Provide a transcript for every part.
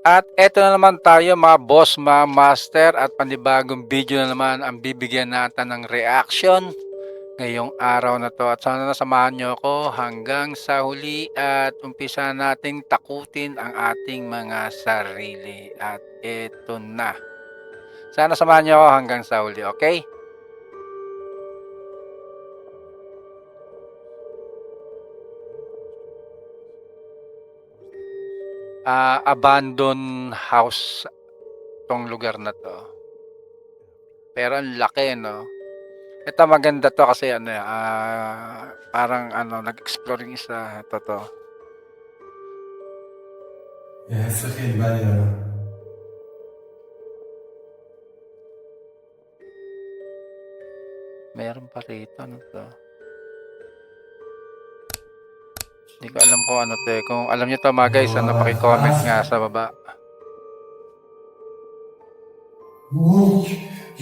At eto na naman tayo mga boss, mga master, at panibagong video na naman ang bibigyan natin ng reaction ngayong araw na to. At sana nasamahan nyo ako hanggang sa huli at umpisa nating takutin ang ating mga sarili. At eto na. Sana samahan nyo ako hanggang sa huli, okay? Abandoned house tong lugar na to. Pero ang laki, no? Ito maganda to kasi parang nag-explore yung isa. Ito to. حس خیلی بدی دارم. Meron pa rito, ano to? Hindi ko alam kung ano to eh. Kung alam nyo to mga guys, paki-comment nga sa baba.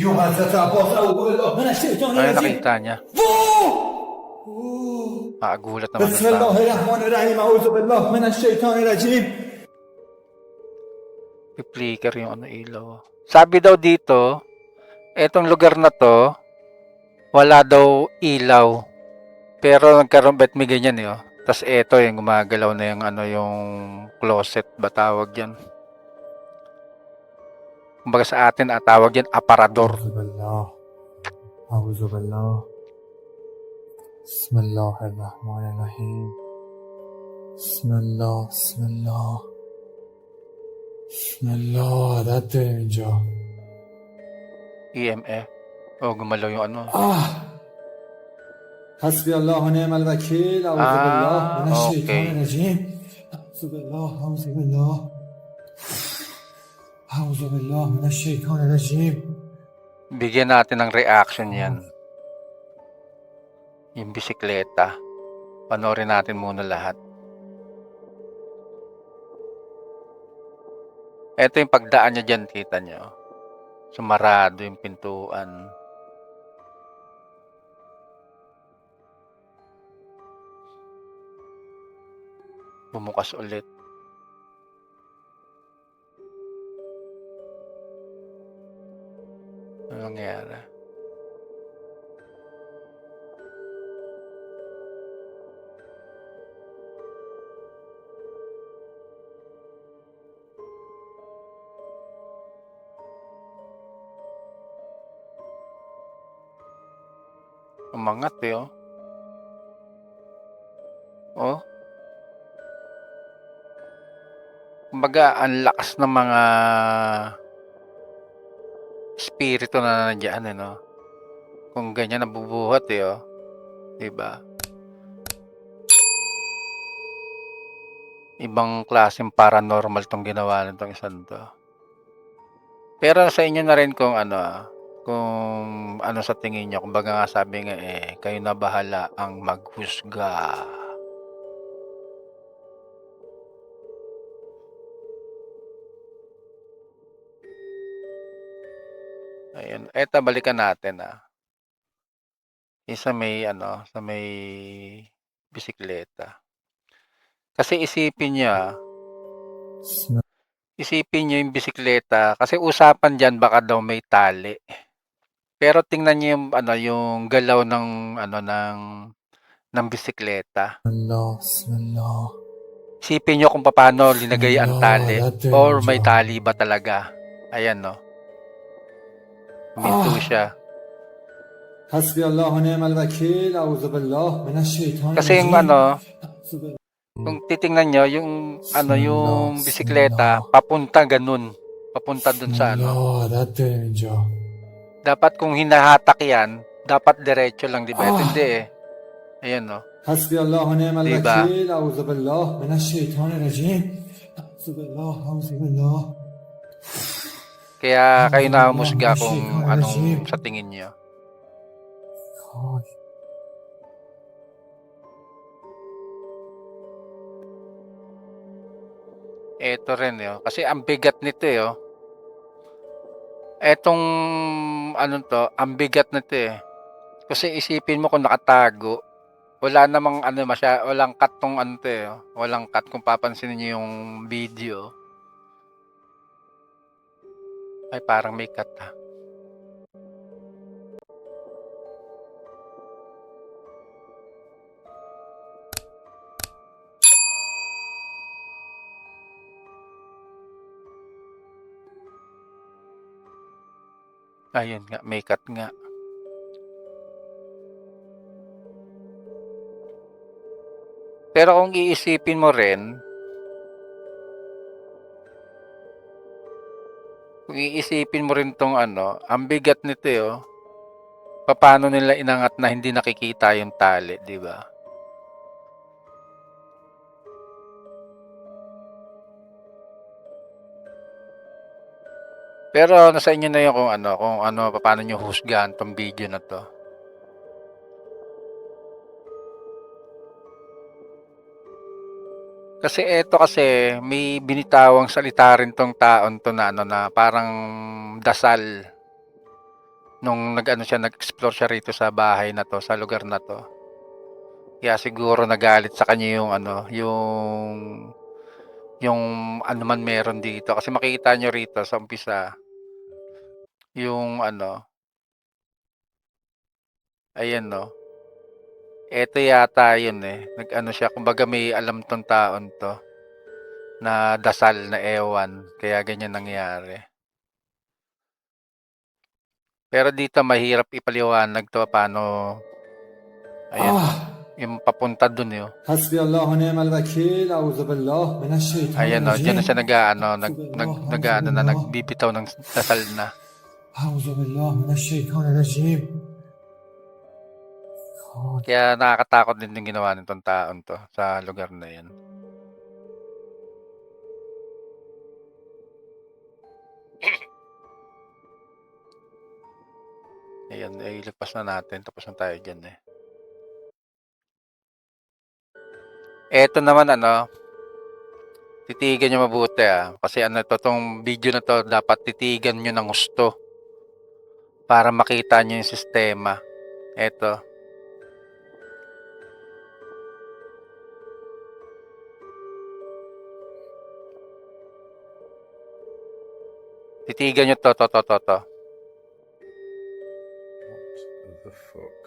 يو حضرت عباس اعوذ بالله من الشیطان Ay, الرجیم. nakita niya. Gulat naman بسم ng الله tao. الرحمن الرحیم اعوذ بالله من الشیطان الرجیم. I-flicker yung ilaw. Sabi daw dito, etong lugar na to, wala daw ilaw. Pero nagkaroon, bet may ganyan eh. Oh. Tapos eto yung gumagalaw na yung closet ba tawag yan. Kumbaga sa atin, tawag yan aparador. اعوذ بالله اعوذ بالله بسم الله الرحمن الرحیم. بسم الله بسم الله بسم الله. عدد داریم اینجا. EMF. Gumalaw yung حسبی الله و نعم الوکیل. اعوذ بالله من الشیطان okay. الرجیم. اعوذ بالله اعوذ بالله اعوذ بالله من الشیطان الرجیم. Bigyan natin ng reaction yan. Yung bisikleta. Panoorin natin muna lahat. Ito yung pagdaan niya dyan, kita nyo. Sumarado yung pintuan. Bumukas ulit. Ano nangyari? Umangat eh, oh. Oh. Kumbaga, ang lakas ng mga spirito na nandiyan, no? Kung ganyan nabubuhat eh, oh. Diba? Ibang klaseng paranormal tong ginawa nitong isang to. Pero sa inyo na rin kung kung ano sa tingin nyo. Kumbaga nga sabi nga kayo na bahala ang maghusga. Ayun. Eto, balikan natin Isa may sa may bisikleta. Kasi isipin nyo yung bisikleta. Kasi usapan dyan baka daw may tali. Pero tingnan niyo yung yung galaw ng bisikleta. Allah, bismillah. Isipin niyo kung paano linagay ang tali or may tali ba talaga. Ayan, no. Huminto siya. Hasbi Allah wa ni'mal wakeel. A'udzu billah minash shaitanir Kasi yung rajim. kung titingnan niyo yung yung bisikleta papunta ganun. Papunta dun sa عدد داریم اینجا. Dapat kung hinahatak yan, dapat diretso lang, di ba? Ito hindi eh. Ayan, no. حسبی الله و نعم Diba? الوکیل. اعوذ بالله من الشیطان الرجیم. اعوذ بالله اعوذ بالله. Kaya kayo na humusga kung anong sa tingin niyo. Ito rin kasi ang bigat nito Etong ang bigat nito Kasi isipin mo kung nakatago, wala namang walang cut tong walang cut kung papansinin niyo yung video. Ay, parang may cut, ah. Ayun nga, may cut nga. Pero kung iisipin mo rin, kung iisipin mo rin 'tong ano, ang bigat nito, eh, oh. Papaano nila inangat na hindi nakikita yung tali, 'di ba? Pero nasa inyo na 'yun kung ano, papaano niyo husgahan 'tong video na 'to. Kasi eto kasi may binitawang salita rin 'tong taon 'to na ano, na parang dasal nung nag-ano siya, nag-explore siya rito sa bahay na 'to, sa lugar na 'to. Kaya siguro nagalit sa kanya yung ano, yung ano man meron dito. Kasi makikita niyo rito sa umpisa, yung ano, ayan 'no. Eto yata yun, eh, nag-ano siya, kumbaga may alam 'tong taon 'to na dasal na ewan kaya ganyan nangyari. Pero dito mahirap ipaliwanag 'to paano, ayan 'no, آه yung papunta dun, eh, oh. حسبي الله ونعم الوكيل أعوذ بالله من الشيطان Ayan 'no, diyan الرجيم na siya nag-aano, أعوذ nag-aano na, بالله nagbibitaw ng dasal na. أعوذ بالله من الشيطان الرجيم Kaya nakakatakot din yung ginawa nitong taon 'to sa lugar na 'yan. Ayan, eh, ilagpas na natin, tapos na tayo diyan, eh. Eto naman ano, titigan niyo mabuti, kasi ano 'to, 'tong video na 'to dapat titigan niyo ng husto para makita niyo yung sistema. Eto, titigan niyo 'to. What the fuck?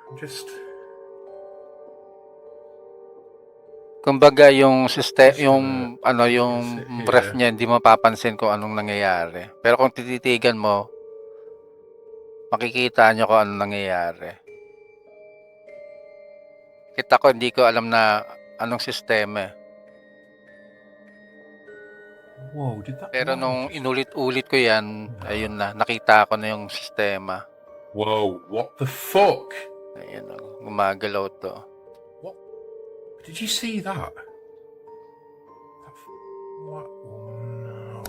I'm just Kumbaga yung Just yung ano, gonna yung sit breath here. niya hindi mo mapapansin kung anong nangyayari. Pero kung tititigan mo, makikita niyo kung anong nangyayari. Kita ko hindi ko alam na anong sistema, eh. Whoa, did that Pero line nung just... inulit-ulit ko 'yan, ayun na, nakita ko na yung sistema. Whoa, what the fuck? Ayan, gumagalaw 'to. Did you see that? What? Oh no.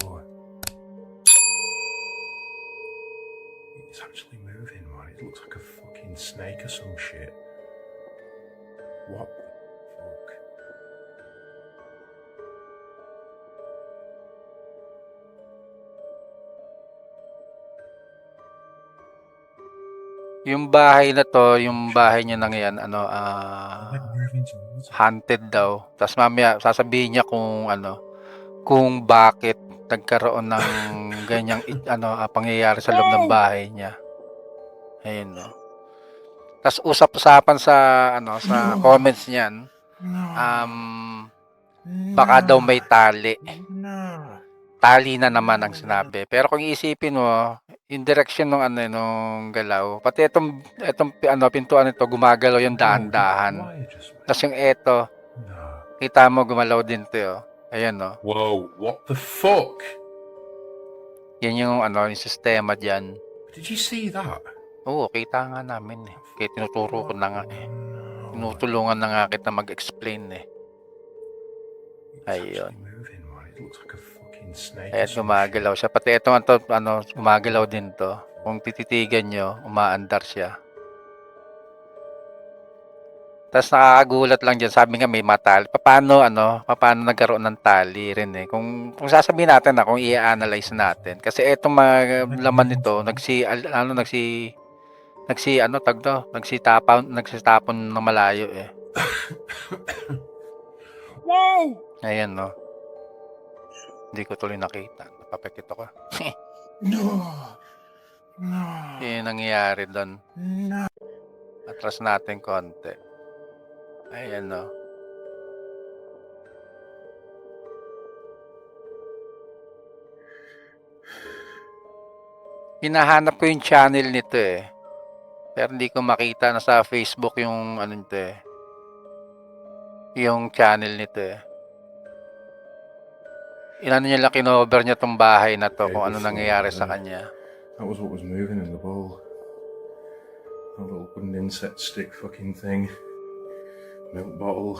It's actually moving, man. It looks like a fucking snake or some shit. What the fuck? Yung bahay na 'to, yung bahay niya na yan ano, Like moving towards it. haunted daw. Ta's mamaya sasabihin niya kung ano, kung bakit nagkaroon ng ganyang ano, pangyayari sa loob ng bahay niya. Ayun 'no. Ta's usap-usapan sa ano, sa comments niyan, No. baka daw may tali. No. Tali na naman ang sinabi. Pero kung iisipin mo, yung direksyon nung ano, nung galaw, pati itong ano, pintuan nito gumagalaw yung dahan-dahan. Why just... Tapos yung eto, No. kita mo gumalaw din 'to, oh. Ayan, oh. Whoa, what the fuck? Yan yung ano, yung sistema diyan. Did you see that? Oo, kita nga namin, eh. Kaya tinuturo ko na nga, eh. No. Tinutulungan na nga kita mag-explain, eh. It's Ayun. actually moving, man. It looks like a fucking snake. Ayan, gumagalaw siya. Pati ito, ano, gumagalaw din 'to. Kung tititigan nyo, umaandar siya. Tapos nakakagulat lang diyan, sabi nga may matali. Paano ano, paano nagkaroon ng tali rin, eh. Kung sasabihin natin na kung i-analyze natin, kasi etong mga laman nito nagsitapon ng malayo eh. Whoa! Ayan, no. Hindi ko tuloy nakita. Napapikit ako. No. No. Yun yung nangyayari doon. No. Atras natin konti. Ayan, no. Hinahanap ko yung channel nito eh. Pero hindi ko makita na sa Facebook yung ano nito eh. Yung channel nito eh. Inano niya lang kinover niya tong bahay na to Okay, kung ano before nangyayari that, sa kanya. That was what was moving in the bowl. A little wooden insect stick fucking thing. Milk bottle.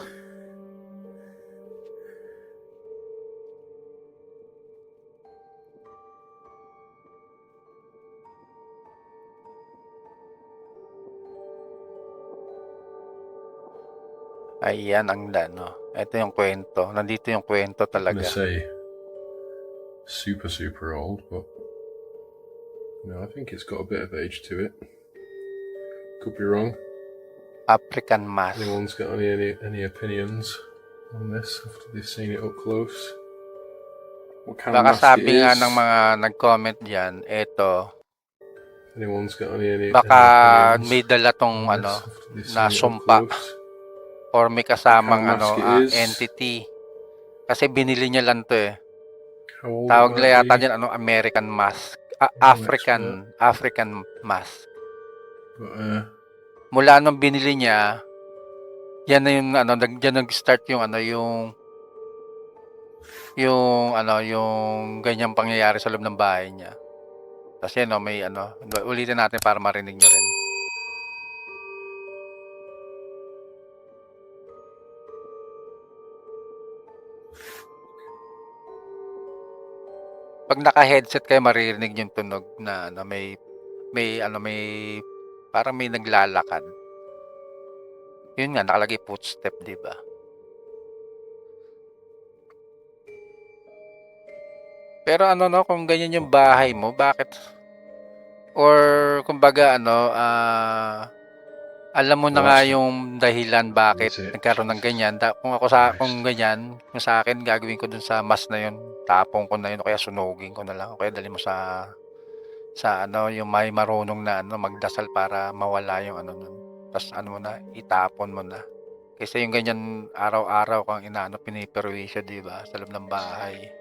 Ayan ang no. Ito yung kwento. Nandito yung kwento I'm gonna talaga. say super old, but no, I think it's got a bit of age to it. Could be wrong. African mask. Anyone's got any opinions on this after they've seen it up close? What kind Baka of mask sabi it nga is? ng mga nag-comment dyan, eto, Anyone's got any baka opinions may dala tong on this ano, after they've na seen it up sumpa close? or may kasamang What kind of ano, mask it is? entity. Kasi binili niya lang to eh. How old Tawag it nila might yata be? dyan, ano, American mask. I'm no African mask. But Mula nung binili niya, yan na yung ano, dyan nag-start yung ano, yung ganyang pangyayari sa loob ng bahay niya. Kasi no, may ano, ulitin natin para marinig nyo rin. Pag naka-headset kayo, maririnig yung tunog na ano, may parang may naglalakad. Yun nga, nakalagay footstep, di ba? Pero ano no, kung ganyan yung bahay mo, bakit? Or kumbaga ano, alam mo na nga yung dahilan bakit That's it. nagkaroon ng ganyan. Kung ganyan, kung sa akin gagawin ko dun sa mas na yun, tapong ko na yun o kaya sunugin ko na lang o kaya dali mo sa ano, yung may marunong na ano, magdasal para mawala yung ano nun. Tapos ano mo na, itapon mo na. Kasi yung ganyan araw-araw kang inaano, piniperwisyo, di ba? Sa loob ng bahay.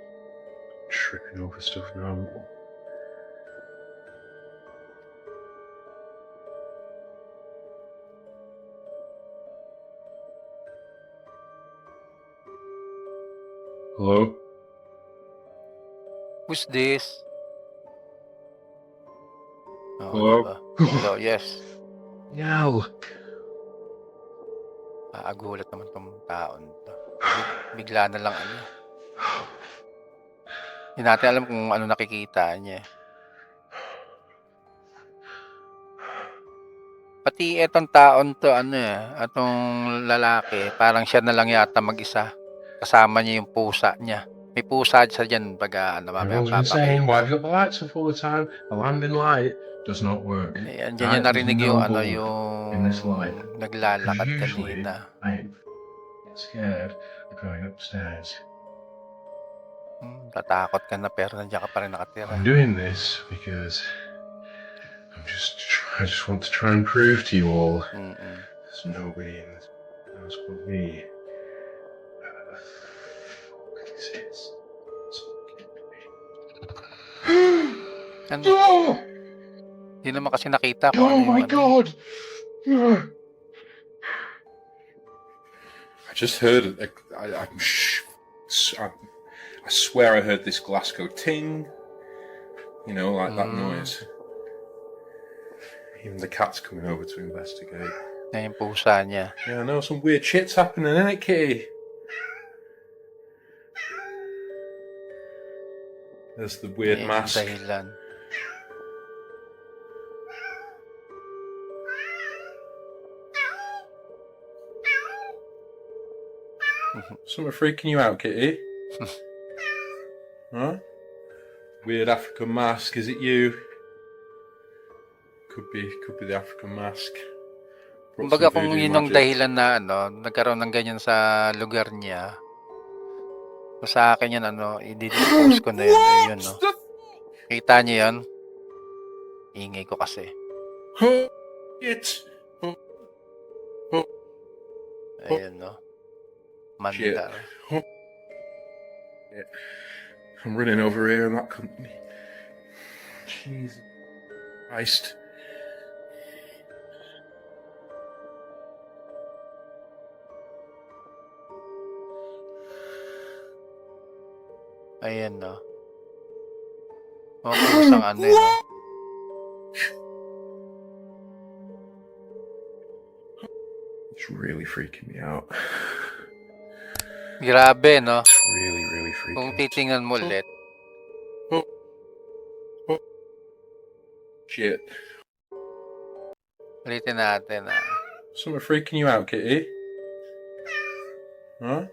tripping over stuff now. Hello? Who's this? Oh, Hello? diba? Hello, yes. No. Agulat naman tong taon to. Bigla na lang ano. Hindi natin alam kung ano nakikita niya. Pati etong taon to ano atong lalaki, parang siya na lang yata mag-isa. Kasama niya yung pusa niya. May pusa sa dyan pag ano, mamaya Everyone's been saying, papakita. why have you got the lights off all the time? A landing light does not work. Ayan, dyan Right? niya narinig There's yung no ano, bulb in this light. yung naglalakad Usually, kanina. I get scared of going upstairs. Tatakot ka na pero nandiyan ka pa rin nakatira. I'm doing this because I just want to try and prove to you all there's nobody in this house but me. What is this? Ano? Oh! Hindi naman kasi nakita kung Oh ano yung my ano. god! I just heard it. I swear I heard this glass go ting. You know, like that noise. Even the cat's coming over to investigate. Yan yung pusa niya. Yeah, I know some weird shit's happening, isn't it, Kitty? There's the weird Yan yung mask. dahilan. Something freaking you out, Kitty? Huh? Weird African mask, is it you? Could be the African mask. Brought Kumbaga some kung voodoo yun ang magic. dahilan na nagkaroon ng ganyan sa lugar niya, kung sa akin yan i-dispose ko na yun. Ayun, no. Kita niyo yun? Ingay ko kasi. Oh, it's Ayun, no. Shit. Mandar. I'm running over here in that company. Jesus Christ. Ayan, no. Kusang no. It's really freaking me out. Grabe, no. It's really freaking Kung me out. titingnan mo ulit, Shit. ulitin natin, Something freaking you out, Kitty? Huh?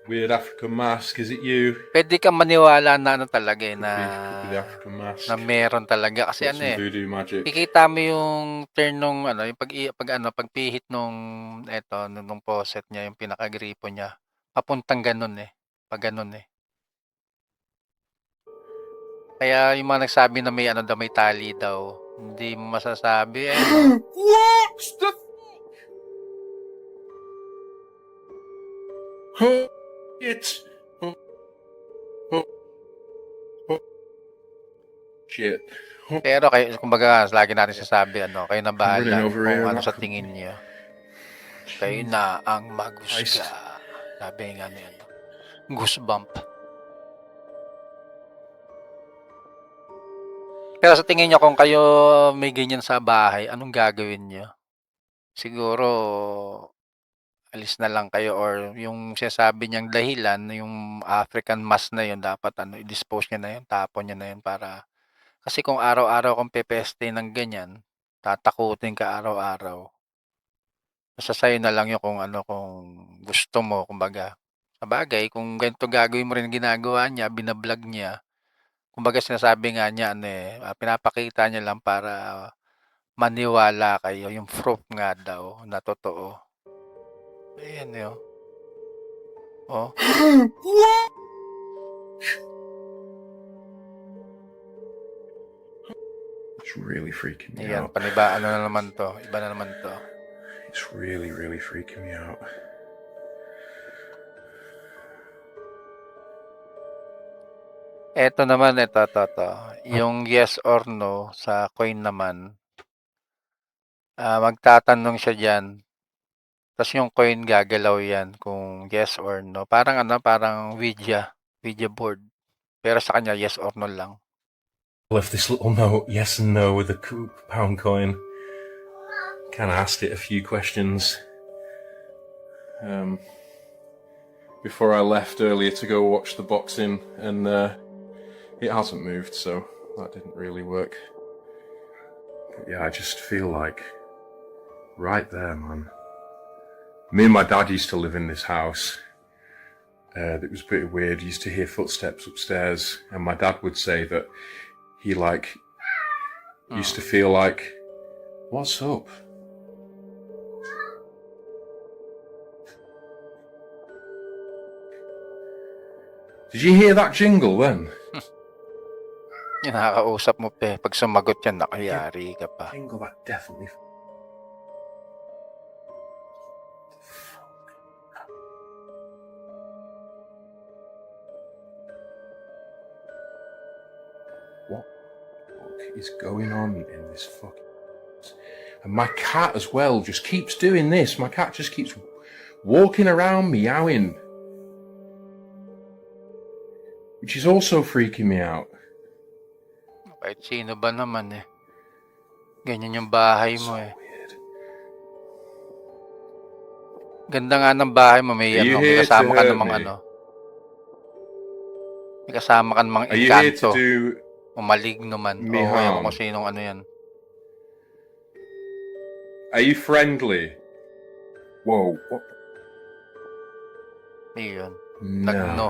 Weird African mask, is it you? Pwede kang maniwala na talaga Could be the African mask. na meron talaga kasi Got some voodoo magic. Kikita mo yung turn nung yung pagpihit nung faucet niya, yung pinakagripo niya. Papuntang ganun pag ganun Kaya yung mga nagsabi na may may tali daw, hindi mo masasabi What the? It's shit. Pero kayo, kumbaga, lagi natin sasabi, kayo na bahala Running over here, kung ano not sa tingin niyo. Kayo na ang maghusga. Sabi nga niya, goosebump. Pero sa tingin niyo, kung kayo may ganyan sa bahay, anong gagawin niyo? Siguro, alis na lang kayo or yung sinasabi niyang dahilan, yung African mask na yun, dapat i-dispose niya na yun, tapon niya na yun para... Kasi kung araw-araw kung pepeste ng ganyan, tatakutin ka araw-araw. Basta sa'yo na lang yun kung kung gusto mo, kumbaga. Sabagay, kung ganito gagawin mo rin ang ginagawa niya, binablog niya, kumbaga sinasabi nga niya, pinapakita niya lang para maniwala kayo, yung proof nga daw na totoo. Ayan yun. Oh. It's really freaking me Ayan, out. paniba, na naman to. Iba na naman to. It's really freaking me out. Eto naman, ito. Yung yes or no sa coin naman, magtatanong siya dyan. Tapos yung coin gagalaw yan kung yes or no. Parang parang Ouija board. Pero sa kanya, yes or no lang. Left this little note, yes and no, with a pound coin. Kind of asked it a few questions before I left earlier to go watch the boxing, and it hasn't moved, so that didn't really work. But yeah, I just feel like right there, man. Me and my dad used to live in this house. It was pretty weird. You used to hear footsteps upstairs, and my dad would say that he used to feel like, what's up? Did you hear that jingle then? Yung nakakausap mo pa pag sumagot yan, nakayari ka pa. Jingle that definitely. What the fuck is going on in this fucking... And my cat as well just keeps doing this. My cat just keeps walking around meowing. Which is also freaking me out. Kahit sino ba naman Ganyan yung bahay mo Weird. Ganda nga ng bahay mo, may Are you may here kasama to ka hurt namang me? May kasama ka namang Are you here engkanto. to do O maligno man. me O ewan harm? ko sinong yan. Are you friendly? Whoa, what? Iyon. No. Nagno.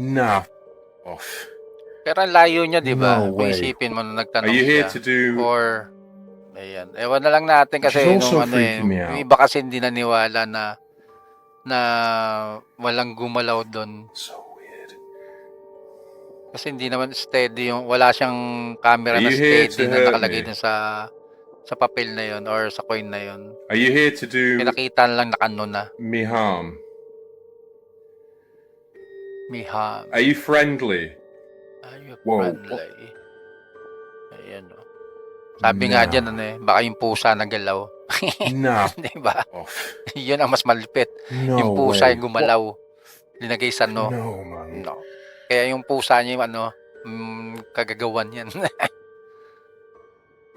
Nah, off. Pero ang layo niya, 'di ba? No Kung way. isipin mo na Are nagtanong you here siya to do... or ayan, ewan na lang natin Which is kasi nung also ano eh, freaking me yung out. iba kasi hindi naniwala na walang gumalaw doon. So weird. Kasi hindi naman steady yung wala siyang camera Are na you here steady to na hurt nakalagay me? dun sa papel na yon or sa coin na yon. Are you here to do Pinakita lang nakano na. me harm? Miham. Are you friendly? Are you Whoa. friendly? Ayan o. Sabi nga dyan, ano eh, baka yung pusa nagalaw. Nah. Di ba? Off. Yun ang mas malupit. Yung No pusa way. yung gumalaw. Linagay sa no. No, man. No. Kaya yung pusa niya yung ano, kagagawan yan.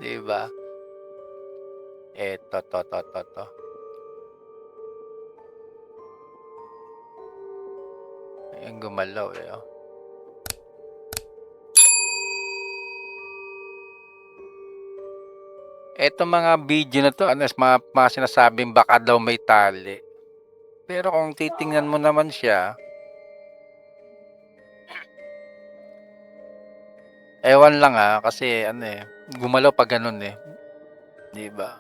Di ba? Eto, to. Ayan, gumalaw eh. Oh. Eto mga video na to, ano, mga sinasabing baka daw may tali. Pero kung titingnan mo naman siya, ewan lang kasi ano eh, gumalaw pag ganun eh. Di ba?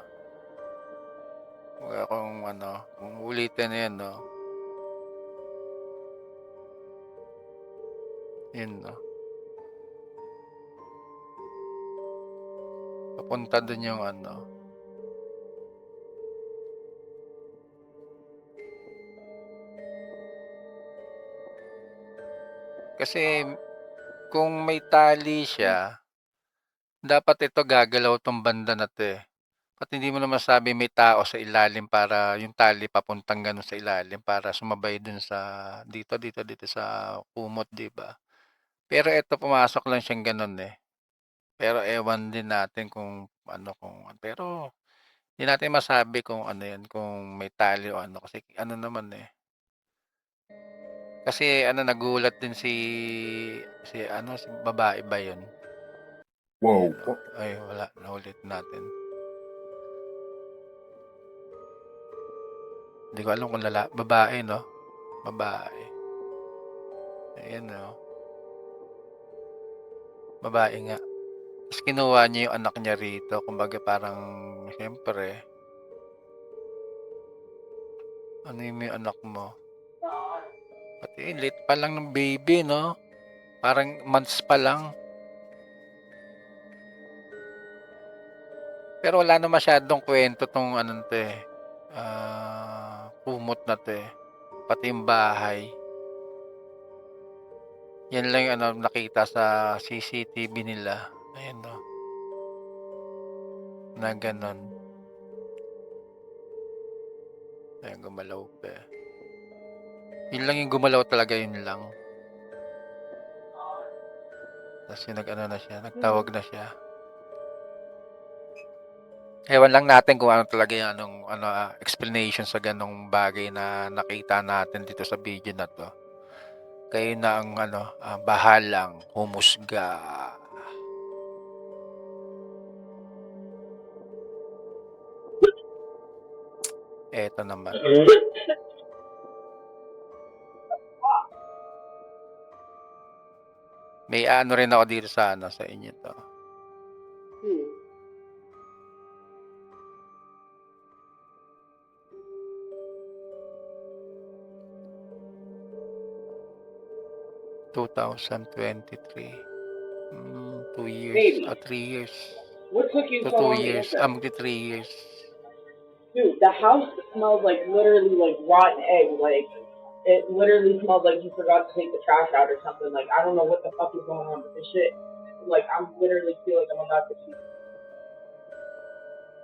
Kung ano, kung ulitin na yan, no. Yun, no. Papunta dun yung ano. Kasi kung may tali siya, dapat ito gagalaw tong banda na to eh. At hindi mo naman sabi may tao sa ilalim para yung tali papuntang ganun sa ilalim para sumabay dun sa dito sa kumot, di ba? Pero ito pumasok lang siyang ganun eh. Pero ewan din natin kung ano pero hindi natin masabi kung ano yan, kung may tali o ano kasi ano naman eh. Kasi ano nagulat din si ano si babae ba 'yun? Whoa. Ayan, oh. Ay wala, naulit natin. Hindi ko alam kung babae, no? Babae. Ayan, no? Babae nga. Tapos kinuha niya yung anak niya rito. Kumbaga parang, siyempre, ano yung anak mo? Pati late pa lang ng baby, no? Parang months pa lang. Pero wala na masyadong kwento tong ano to eh. Kumot na to eh. Pati yung bahay. Yan lang yung ano, nakita sa CCTV nila. Ayan, no? Na ganon. Ayan, gumalaw pa eh. Yun lang yung gumalaw talaga, yun lang. Tapos yung nagtawag na siya. Ewan lang natin kung ano talaga yung explanation sa ganong bagay na nakita natin dito sa video na to. Kayo na ang bahalang humusga. Eto naman. May ano rin ako dito sa inyo to. Hmm. 2023. 2 years. Baby. 3 years. What took you So so 2 long to years. answer? Magti 3 years. Dude, the house smells like literally like rotten egg. Like it literally smells like you forgot to take the trash out or something. Like I don't know what the fuck is going on with this shit. Like I'm literally feel like I'm about to see.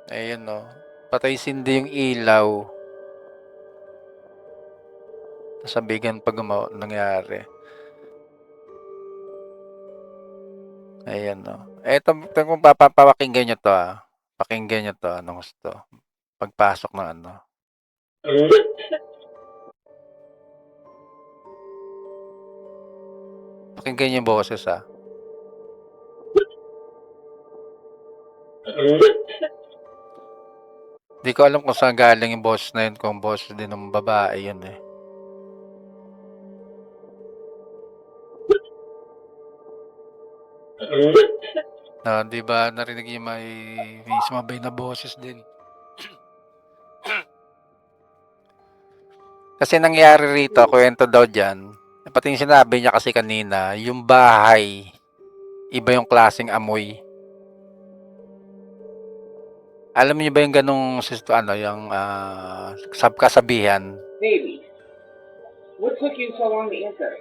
Ayun, no. Patay sindi yung ilaw. Nasabigan pag nangyari. Ayan, no. Eto, kung papakinggan nyo to, pakinggan nyo to, anong gusto. Pagpasok ng ano. Pakinggan yung boses, Di ko alam kung saan galing yung boses na yun, kung boses din ng babae yun eh. Na, di ba narinig yung may sumabay na boses din. Kasi nangyari rito, kwento daw dyan, pati yung sinabi niya kasi kanina, yung bahay, iba yung klaseng amoy. Alam niyo ba yung ganong yung kasabihan? Baby, what took you so long to answer?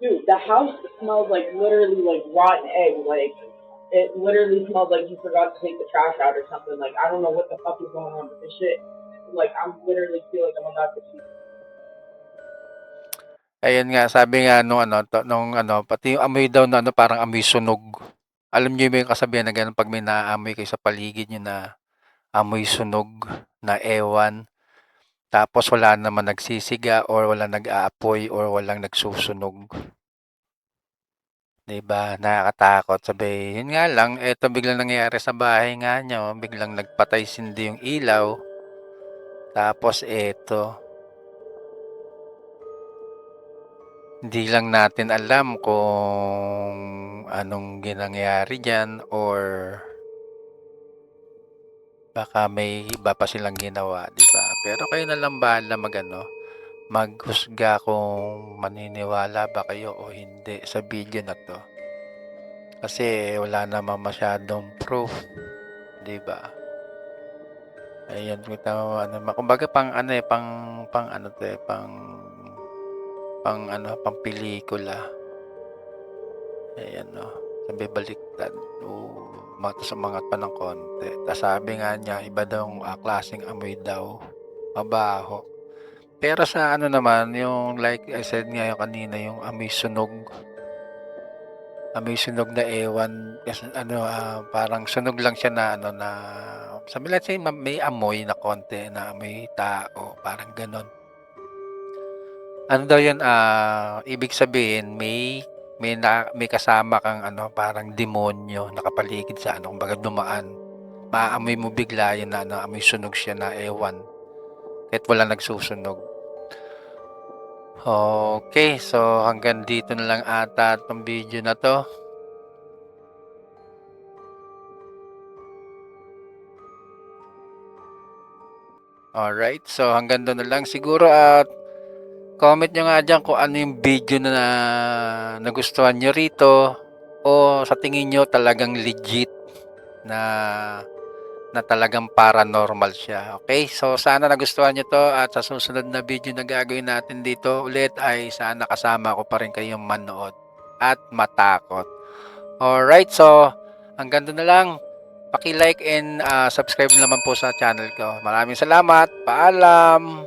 Dude, the house smells like literally like rotten egg. Like it literally smells like you forgot to take the trash out or something. Like I don't know what the fuck is going on with this shit. Like I'm literally feel like I'm about to see. Ayun nga, sabi nga nung pati yung amoy daw na parang amoy sunog. Alam niyo ba yung kasabihan na gano'n 'pag may naaamoy kayo sa paligid niyo na amoy sunog, na ewan, tapos wala naman nagsisiga or walang nag-aapoy or walang nagsusunog. 'Di ba, nakakatakot. Sabi, yun nga lang, eto biglang nangyari sa bahay nga niyo, biglang nagpatay-sindi yung ilaw, tapos eto. Hindi lang natin alam kung anong nangyari diyan or baka may iba pa silang ginawa, 'di ba? Pero kayo na lang bahala maghusga kung maniniwala ba kayo o hindi sa video na 'to. Kasi wala namang masyadong proof, 'di ba? Ayan, kumbaga pang pelikula. Ayan, sabi baliktad. Tas umangat pa ng konti. Tas sabi nga niya, iba daw klaseng amoy daw. Mabaho. Pero sa naman, yung like I said nga yung kanina, yung amoy sunog. Amoy sunog na ewan. Kasi parang sunog lang siya na sabi let's say may amoy na konti na amoy tao. Parang ganon. Ano daw yun, ibig sabihin may kasama kang parang demonyo nakapaligid sa kumbaga dumaan. Maaamoy mo bigla yun na amoy sunog siya na ewan. Kahit wala nagsusunog. Okay, so hanggang dito na lang ata itong video na to. Alright, so hanggang doon na lang siguro at comment nyo nga dyan kung ano yung video na nagustuhan nyo rito o sa tingin nyo talagang legit na talagang paranormal siya. Okay? So, sana nagustuhan nyo to at sa susunod na video na gagawin natin dito ulit ay sana kasama ko pa rin kayong manood at matakot. Alright, so hanggang doon na lang. Paki-like and subscribe naman po sa channel ko. Maraming salamat. Paalam!